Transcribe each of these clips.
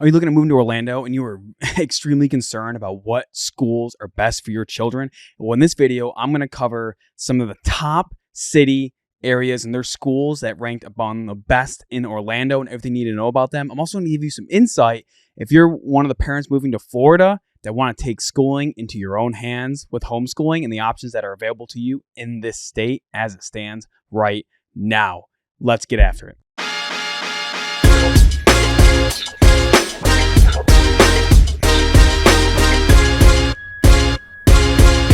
Are you looking to move to Orlando and you are extremely concerned about what schools are best for your children? Well, in this video, I'm going to cover some of the top city areas and their schools that ranked among the best in Orlando and everything you need to know about them. I'm also going to give you some insight if you're one of the parents moving to Florida that want to take schooling into your own hands with homeschooling and the options that are available to you in this state as it stands right now. Let's get after it.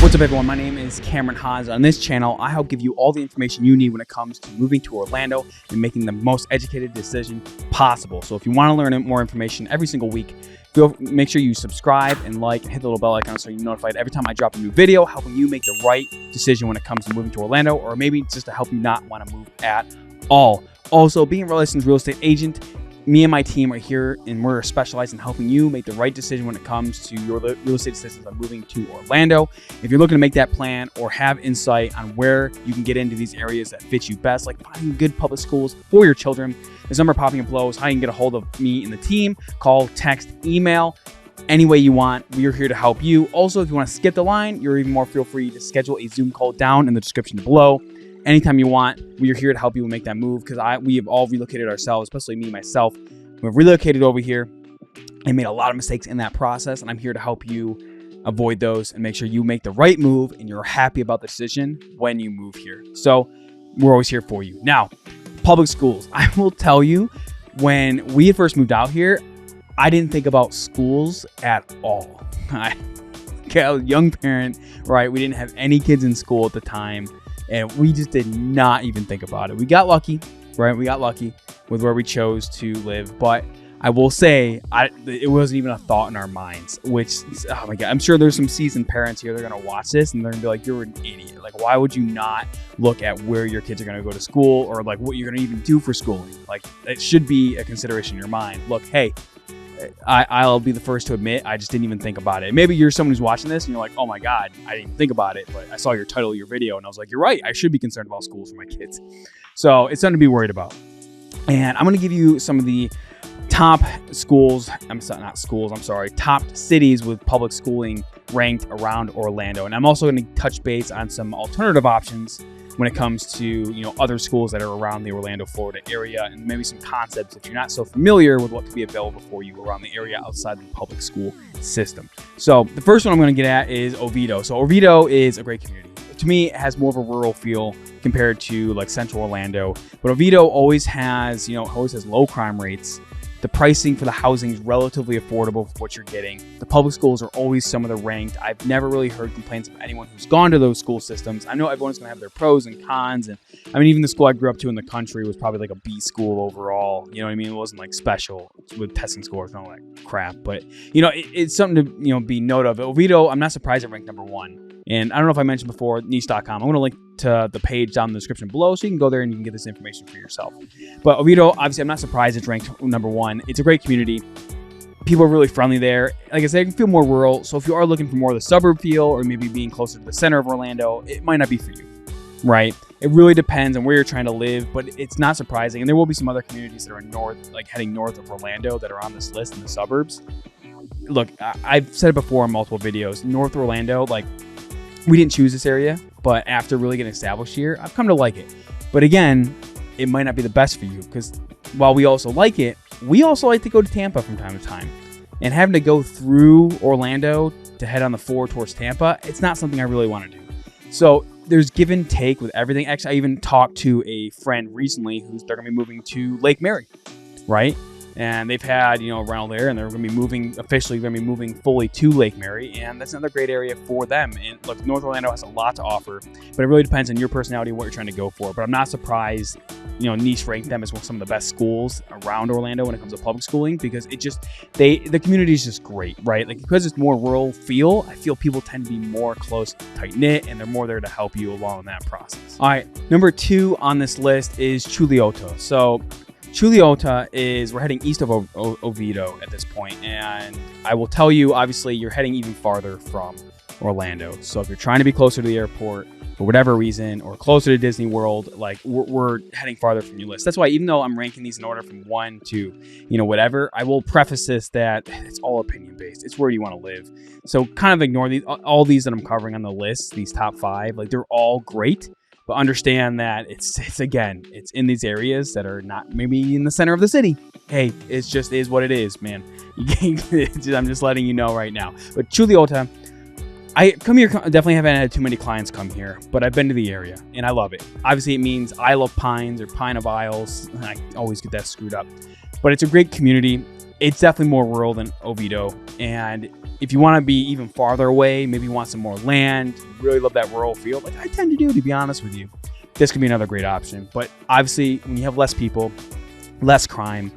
What's up, everyone? My name is Cameron Haas. On this channel, I help give you all the information you need when it comes to moving to Orlando and making the most educated decision possible. So if you want to learn more information every single week, make sure you subscribe and like and hit the little bell icon so you're notified every time I drop a new video, helping you make the right decision when it comes to moving to Orlando, or maybe just to help you not want to move at all. Also, being a licensed real estate agent, me and my team are here and we're specialized in helping you make the right decision when it comes to your real estate decisions on moving to Orlando. If you're looking to make that plan or have insight on where you can get into these areas that fit you best, like finding good public schools for your children, this number popping up below is how you can get a hold of me and the team. Call, text, email, any way you want. We are here to help you. Also, if you want to skip the line, you're even more feel free to schedule a Zoom call down in the description below. Anytime you want, we are here to help you make that move because we have all relocated ourselves, especially me, myself. We've relocated over here and made a lot of mistakes in that process, and I'm here to help you avoid those and make sure you make the right move and you're happy about the decision when you move here. So we're always here for you. Now, public schools. I will tell you, when we had first moved out here, I didn't think about schools at all. I was a young parent, right? We didn't have any kids in school at the time. And we just did not even think about it. We got lucky, right? We got lucky with where we chose to live. But I will say, it wasn't even a thought in our minds, which, oh my God, I'm sure there's some seasoned parents here. They're going to watch this and they're going to be like, you're an idiot. Like, why would you not look at where your kids are going to go to school or like what you're going to even do for schooling? Like, it should be a consideration in your mind. Look, hey, I'll be the first to admit, I just didn't even think about it. Maybe you're someone who's watching this and you're like, oh my God, I didn't even think about it. But I saw your title of your video and I was like, you're right. I should be concerned about schools for my kids. So it's something to be worried about. And I'm going to give you some of the top schools. Top cities with public schooling ranked around Orlando. And I'm also going to touch base on some alternative options when it comes to, other schools that are around the Orlando, Florida area, and maybe some concepts if you're not so familiar with what could be available for you around the area outside the public school system. So the first one I'm going to get at is Oviedo. So Oviedo is a great community. To me, it has more of a rural feel compared to like central Orlando, but Oviedo always has low crime rates. The pricing for the housing is relatively affordable for what you're getting. The public schools are always some of the ranked. I've never really heard complaints of anyone who's gone to those school systems. I know everyone's going to have their pros and cons. And I mean, even the school I grew up to in the country was probably like a B school overall. You know what I mean? It wasn't like special with testing scores and all that crap. But, it's something to, be note of. Oviedo, I'm not surprised it ranked number 1. And I don't know if I mentioned before, niche.com. I'm going to link to the page down in the description below so you can go there and you can get this information for yourself. But Oviedo, obviously, I'm not surprised it's ranked number 1. It's a great community. People are really friendly there. Like I said, it can feel more rural. So if you are looking for more of the suburb feel or maybe being closer to the center of Orlando, it might not be for you, right? It really depends on where you're trying to live, but it's not surprising. And there will be some other communities that are heading north of Orlando that are on this list in the suburbs. Look, I've said it before in multiple videos. North Orlando, we didn't choose this area, but after really getting established here, I've come to like it. But again, it might not be the best for you because while we also like it, we also like to go to Tampa from time to time. And having to go through Orlando to head on the 4 towards Tampa, it's not something I really want to do. So there's give and take with everything. Actually, I even talked to a friend recently they're going to be moving to Lake Mary, right? And they've had, around there, and they're going to be officially fully to Lake Mary, and that's another great area for them. And look, North Orlando has a lot to offer, but it really depends on your personality and what you're trying to go for. But I'm not surprised, niche ranked them as some of the best schools around Orlando when it comes to public schooling because the community is just great, right? Like because it's more rural feel, I feel people tend to be more close, tight knit, and they're more there to help you along in that process. All right, number 2 on this list is Chuluota. So Chuluota we're heading east of Oviedo at this point, and I will tell you, obviously, you're heading even farther from Orlando. So if you're trying to be closer to the airport, for whatever reason, or closer to Disney World, like we're heading farther from your list. That's why even though I'm ranking these in order from 1 to, whatever, I will preface this that it's all opinion based. It's where you want to live. So kind of ignore all these that I'm covering on the list, these top 5, like they're all great. But understand that it's in these areas that are not maybe in the center of the city. Hey, it just is what it is, man. I'm just letting you know right now. But Chuliota, I come here, definitely haven't had too many clients come here, but I've been to the area and I love it. Obviously, it means Isle of Pines or Pine of Isles. I always get that screwed up. But it's a great community. It's definitely more rural than Oviedo. And if you want to be even farther away, maybe you want some more land, you really love that rural feel, like I tend to do, to be honest with you, this could be another great option. But obviously, when you have less people, less crime,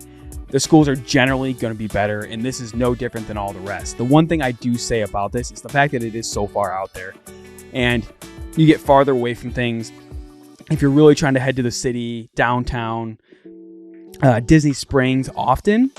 the schools are generally going to be better, and this is no different than all the rest. The one thing I do say about this is the fact that it is so far out there, and you get farther away from things. If you're really trying to head to the city, downtown, Disney Springs often,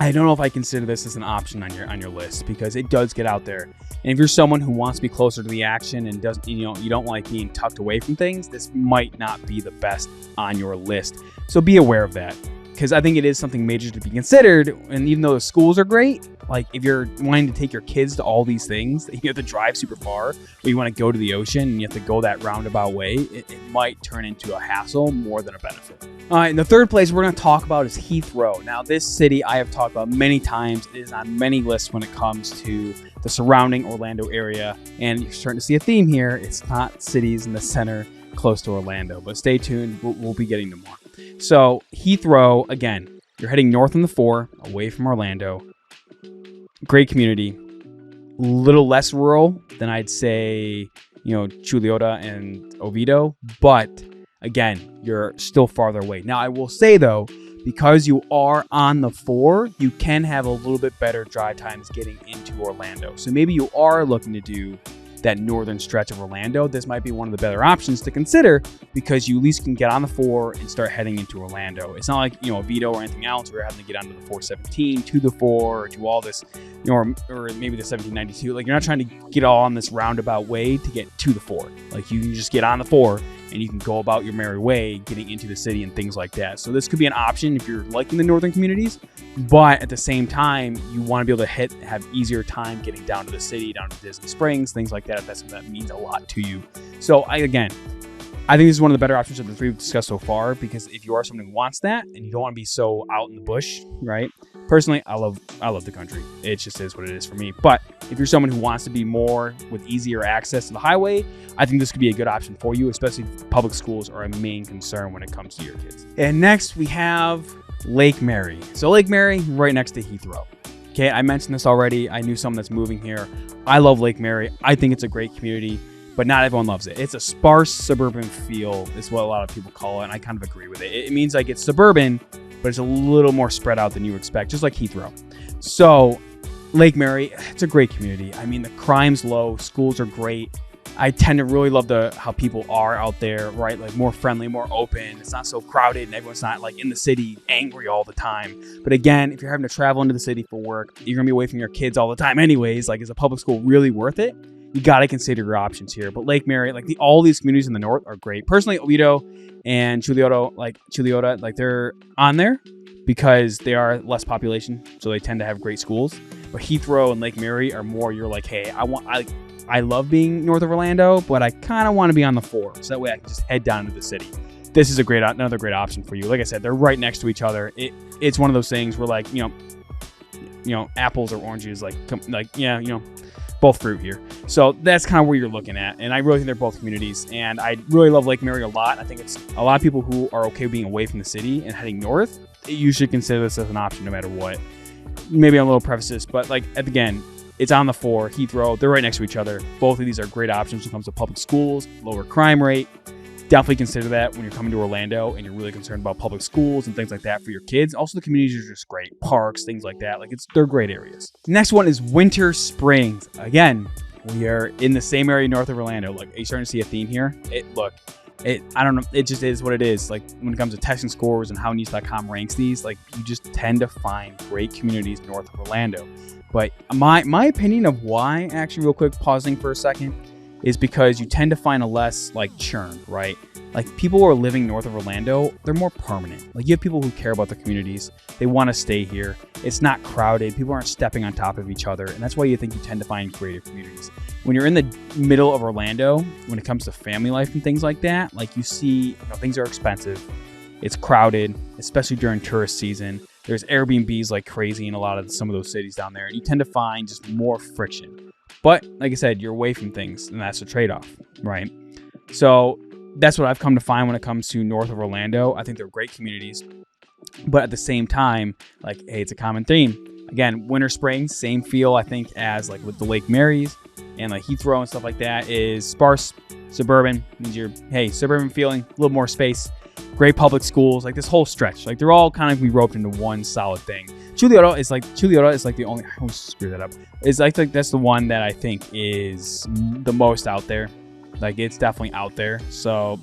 I don't know if I consider this as an option on your list, because it does get out there. And if you're someone who wants to be closer to the action and doesn't, you don't like being tucked away from things, this might not be the best on your list. So be aware of that, because I think it is something major to be considered. And even though the schools are great, like if you're wanting to take your kids to all these things, you have to drive super far, or you want to go to the ocean and you have to go that roundabout way, it might turn into a hassle more than a benefit. All right, and the third place we're going to talk about is Heathrow. Now, this city I have talked about many times. It is on many lists when it comes to the surrounding Orlando area, and you're starting to see a theme here. It's not cities in the center close to Orlando, but stay tuned. We'll be getting to more. So Heathrow, again, you're heading north on the 4, away from Orlando. Great community, a little less rural than I'd say, Chuliota and Oviedo, but again, you're still farther away. Now, I will say though, because you are on the 4, you can have a little bit better drive times getting into Orlando. So maybe you are looking to do that northern stretch of Orlando. This might be one of the better options to consider, because you at least can get on the 4 and start heading into Orlando. It's not like, Oviedo or anything else where you're having to get onto the 417 to the 4 or do all this, or maybe the 1792. Like, you're not trying to get all on this roundabout way to get to the 4. Like, you can just get on the 4 and you can go about your merry way getting into the city and things like that. So this could be an option if you're liking the northern communities, but at the same time, you want to be able to have easier time getting down to the city, down to Disney Springs, things like that, if that's something that means a lot to you. So I think this is one of the better options of the 3 we've discussed so far, because if you are someone who wants that and you don't want to be so out in the bush, right? Personally, I love the country. It just is what it is for me. But if you're someone who wants to be more with easier access to the highway, I think this could be a good option for you, especially if public schools are a main concern when it comes to your kids. And next we have Lake Mary. So Lake Mary, right next to Heathrow. Okay, I mentioned this already. I knew someone that's moving here. I love Lake Mary. I think it's a great community, but not everyone loves it. It's a sparse suburban feel is what a lot of people call it, and I kind of agree with it. It means like it's suburban, but it's a little more spread out than you expect, just like Heathrow. So Lake Mary, it's a great community. I mean, the crime's low, schools are great. I tend to really love how people are out there, right? Like more friendly, more open. It's not so crowded and everyone's not like in the city angry all the time. But again, if you're having to travel into the city for work, you're gonna be away from your kids all the time anyways. Like, is a public school really worth it? You got to consider your options here. But Lake Mary, like all these communities in the north are great. Personally, Oviedo and Chuliota, like they're on there because they are less population, so they tend to have great schools. But Heathrow and Lake Mary are more, you're like, hey, I love being north of Orlando, but I kind of want to be on the 4, so that way I can just head down to the city. This is another great option for you. Like I said, they're right next to each other. It's one of those things where like, apples or oranges, both fruit here. So that's kind of where you're looking at. And I really think they're both communities. And I really love Lake Mary a lot. I think it's a lot of people who are okay being away from the city and heading north. You should consider this as an option no matter what. Maybe I'm a little preface, but like again, it's on the 4, Heathrow. They're right next to each other. Both of these are great options when it comes to public schools, lower crime rate. Definitely consider that when you're coming to Orlando and you're really concerned about public schools and things like that for your kids. Also, the communities are just great. Parks, things like that. They're great areas. Next one is Winter Springs. Again, we are in the same area north of Orlando. Like, are you starting to see a theme here? I don't know. It just is what it is. Like, when it comes to testing scores and how news.com ranks these, like, you just tend to find great communities north of Orlando. But my opinion of why, actually, real quick, pausing for a second, is because you tend to find a less like churn, right? Like people who are living north of Orlando, they're more permanent. Like you have people who care about their communities. They want to stay here. It's not crowded. People aren't stepping on top of each other. And that's why you think you tend to find creative communities. When you're in the middle of Orlando, when it comes to family life and things like that, like you see, things are expensive. It's crowded, especially during tourist season. There's Airbnbs like crazy in some of those cities down there. And you tend to find just more friction. But like I said, you're away from things, and that's a trade-off, right? So that's what I've come to find when it comes to north of Orlando. I think they're great communities, but at the same time, like, hey, it's a common theme. Again, winter, spring, same feel, I think, as like with the Lake Marys and like HEATHROW and stuff like that, is sparse, suburban, means you're, hey, suburban feeling, a little more space, great public schools, like this whole stretch, like they're all kind of be roped into one solid thing. Chuleota is like the only, I almost screwed that up. It's like that's the one that I think is the most out there. Like it's definitely out there. So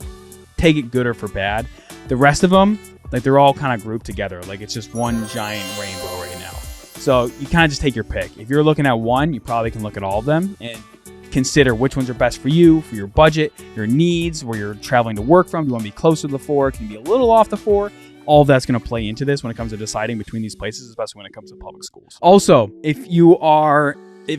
take it good or for bad. The rest of them, like they're all kind of grouped together. Like it's just one giant rainbow right now. So you kind of just take your pick. If you're looking at one, you probably can look at all of them and consider which ones are best for you, for your budget, your needs, where you're traveling to work from. Do you want to be closer to the 4? Can you be a little off the 4? All of that's going to play into this when it comes to deciding between these places, especially when it comes to public schools. Also, if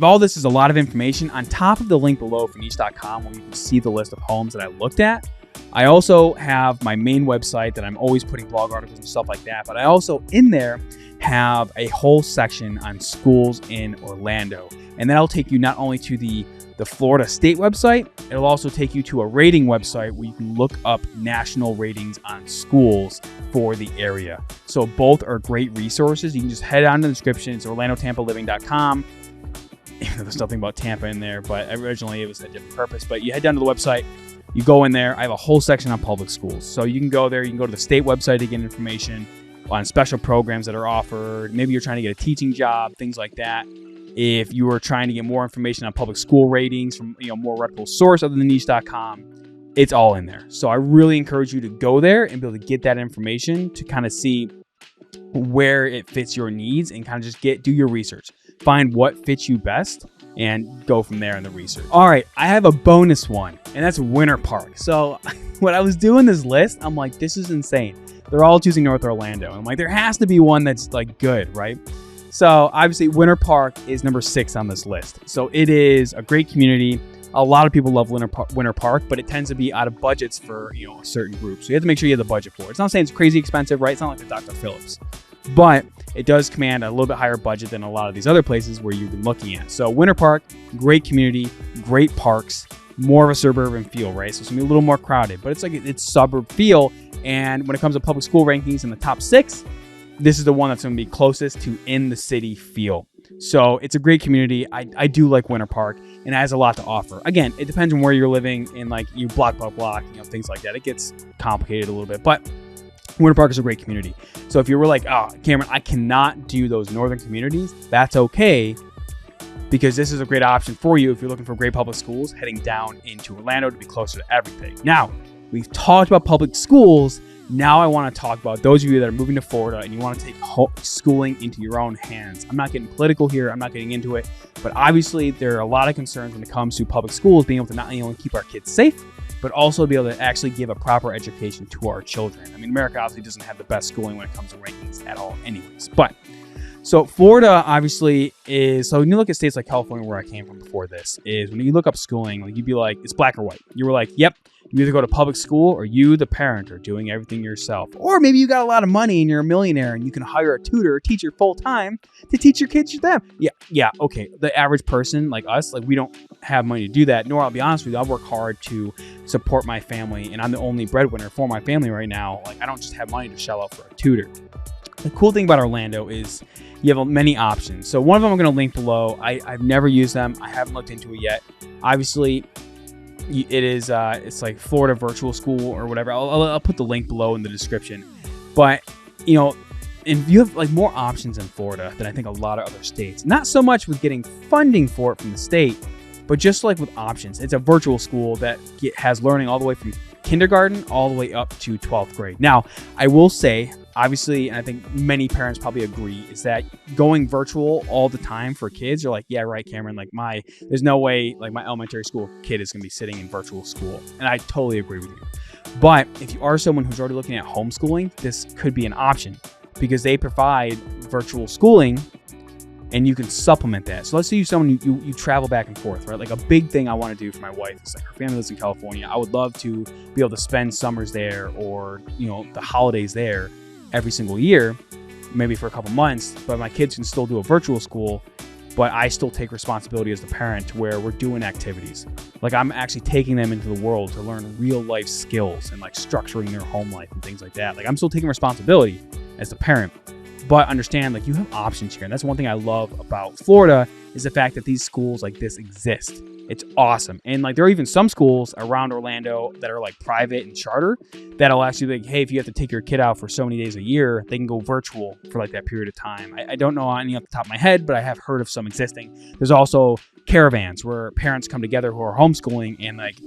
all this is a lot of information, on top of the link below for niche.com, where you can see the list of homes that I looked at, I also have my main website that I'm always putting blog articles and stuff like that. But I also in there have a whole section on schools in Orlando. And that'll take you not only to the Florida State website, it'll also take you to a rating website where you can look up national ratings on schools for the area. So both are great resources. You can just head on to the description. It's orlandotampaliving.com. There's nothing about Tampa in there, but originally it was a different purpose. But you head down to the website, you go in there. I have a whole section on public schools. So you can go there. You can go to the state website to get information on special programs that are offered. Maybe you're trying to get a teaching job, things like that. If you are trying to get more information on public school ratings from more reputable source other than niche.com, it's all in there. So I really encourage you to go there and be able to get that information to kind of see where it fits your needs and kind of just do your research. Find what fits you best and go from there in the research. All right, I have a bonus one, and that's Winter Park. So when I was doing this list, I'm like, this is insane. They're all choosing North Orlando. I'm like, there has to be one that's like good, right? So obviously Winter Park is number 6 on this list. So it is a great community. A lot of people love Winter Park, but it tends to be out of budgets for a certain group. So you have to make sure you have the budget for it. It's not saying it's crazy expensive, right? It's not like the Dr. Phillips, but it does command a little bit higher budget than a lot of these other places where you've been looking at. So Winter Park, great community, great parks, more of a suburban feel, right? So it's gonna be a little more crowded, but it's suburb feel. And when it comes to public school rankings in the top 6, this is the one that's going to be closest to in the city feel. So it's a great community. I do like Winter Park, and it has a lot to offer. Again, it depends on where you're living and like you block by block, things like that. It gets complicated a little bit, but Winter Park is a great community. So if you were like, oh, Cameron, I cannot do those northern communities, that's okay, because this is a great option for you if you're looking for great public schools heading down into Orlando to be closer to everything. Now, we've talked about public schools. Now I want to talk about those of you that are moving to Florida and you want to take schooling into your own hands. I'm not getting political here. I'm not getting into it. But obviously, there are a lot of concerns when it comes to public schools being able to not only keep our kids safe, but also be able to actually give a proper education to our children. I mean, America obviously doesn't have the best schooling when it comes to rankings at all anyways. But so Florida obviously is, so when you look at states like California, where I came from before this, is when you look up schooling, like you'd be like, it's black or white. You were like, yep. You either go to public school or you, the parent, are doing everything yourself. Or maybe you got a lot of money and you're a millionaire and you can hire a tutor or teacher full time to teach your kids them. Yeah, okay. The average person like us, like we don't have money to do that. Nor, I'll be honest with you, I work hard to support my family and I'm the only breadwinner for my family right now. Like I don't just have money to shell out for a tutor. The cool thing about Orlando is you have many options. So one of them I'm going to link below. I've never used them. I haven't looked into it yet. Obviously, it is it's like Florida Virtual School or whatever. I'll put the link below in the description. But and you have like more options in Florida than I think a lot of other states. Not so much with getting funding for it from the state, but just like with options. It's a virtual school that has learning all the way from kindergarten all the way up to 12th grade. Now, I will say obviously, and I think many parents probably agree, is that going virtual all the time for kids, you're like, yeah, right, Cameron, like there's no way like my elementary school kid is going to be sitting in virtual school. And I totally agree with you. But if you are someone who's already looking at homeschooling, this could be an option because they provide virtual schooling and you can supplement that. So let's say you're someone you travel back and forth, right? Like a big thing I want to do for my wife is like her family lives in California. I would love to be able to spend summers there or, the holidays there every single year, maybe for a couple months, but my kids can still do a virtual school, but I still take responsibility as the parent to where we're doing activities. Like I'm actually taking them into the world to learn real life skills and like structuring their home life and things like that. Like I'm still taking responsibility as the parent, but understand like you have options here. And that's one thing I love about Florida is the fact that these schools like this exist. It's awesome. And like there are even some schools around Orlando that are like private and charter that'll actually be like, hey, if you have to take your kid out for so many days a year, they can go virtual for like that period of time. I don't know any off the top of my head, but I have heard of some existing. There's also caravans where parents come together who are homeschooling and like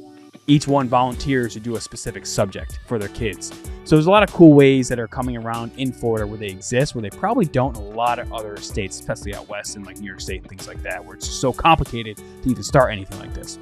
each one volunteers to do a specific subject for their kids. So there's a lot of cool ways that are coming around in Florida where they exist, where they probably don't in a lot of other states, especially out west in like New York State and things like that, where it's so complicated to even start anything like this.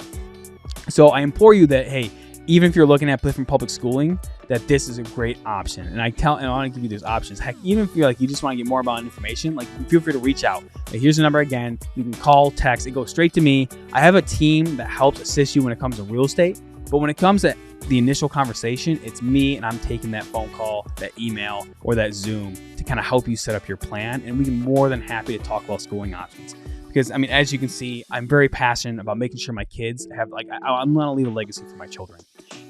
So I implore you that, hey, even if you're looking at different public schooling, that this is a great option. And I want to give you those options. Heck, even if you're like, you just want to get more about information, like feel free to reach out. Like, here's the number again. You can call, text, it goes straight to me. I have a team that helps assist you when it comes to real estate. But when it comes to the initial conversation, it's me and I'm taking that phone call, that email, or that Zoom to kind of help you set up your plan. And we're more than happy to talk about schooling options. Because, I mean, as you can see, I'm very passionate about making sure my kids have, like, I'm going to leave a legacy for my children.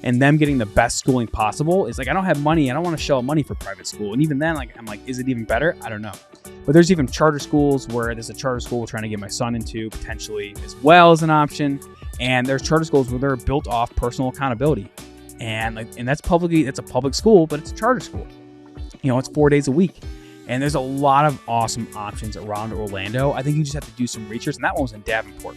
And them getting the best schooling possible is like, I don't have money. I don't want to shell money for private school. And even then, like, I'm like, is it even better? I don't know. But there's even charter schools where there's a charter school we're trying to get my son into potentially as well as an option. And there's charter schools where they're built off personal accountability. And that's a public school, but it's a charter school. It's 4 days a week. And there's a lot of awesome options around Orlando. I think you just have to do some research, and that one was in Davenport.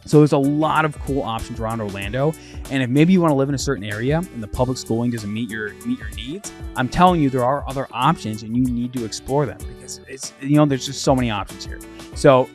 So there's a lot of cool options around Orlando. And if maybe you want to live in a certain area and the public schooling doesn't meet your needs, I'm telling you there are other options and you need to explore them because there's just so many options here. So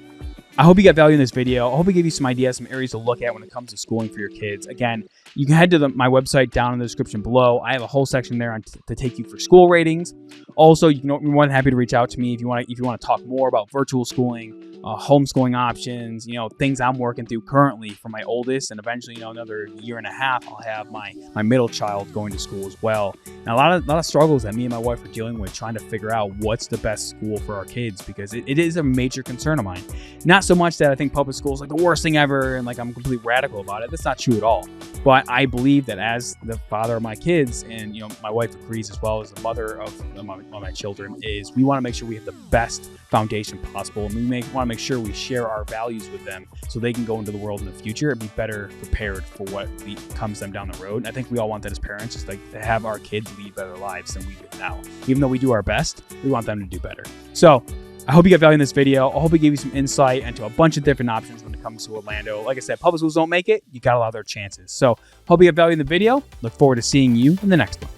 I hope you got value in this video. I hope it gave you some ideas, some areas to look at when it comes to schooling for your kids. Again, you can head to my website down in the description below. I have a whole section there to take you for school ratings. Also, you're more than happy to reach out to me if you want to talk more about virtual schooling, homeschooling options, things I'm working through currently for my oldest, and eventually, another year and a half, I'll have my middle child going to school as well. And a lot of struggles that me and my wife are dealing with trying to figure out what's the best school for our kids because it is a major concern of mine. Not so much that I think public school is like the worst thing ever and like I'm completely radical about it. That's not true at all. But I believe that as the father of my kids, and my wife agrees as well as the mother of my children, is we want to make sure we have the best foundation possible, and we want to make sure we share our values with them so they can go into the world in the future and be better prepared for what comes them down the road. And I think we all want that as parents, just like to have our kids lead better lives than we do now. Even though we do our best, we want them to do better. So I hope you got value in this video. I hope it gave you some insight into a bunch of different options when it comes to Orlando. Like I said, public schools don't make it. You got a lot of their chances. So hope you got value in the video. Look forward to seeing you in the next one.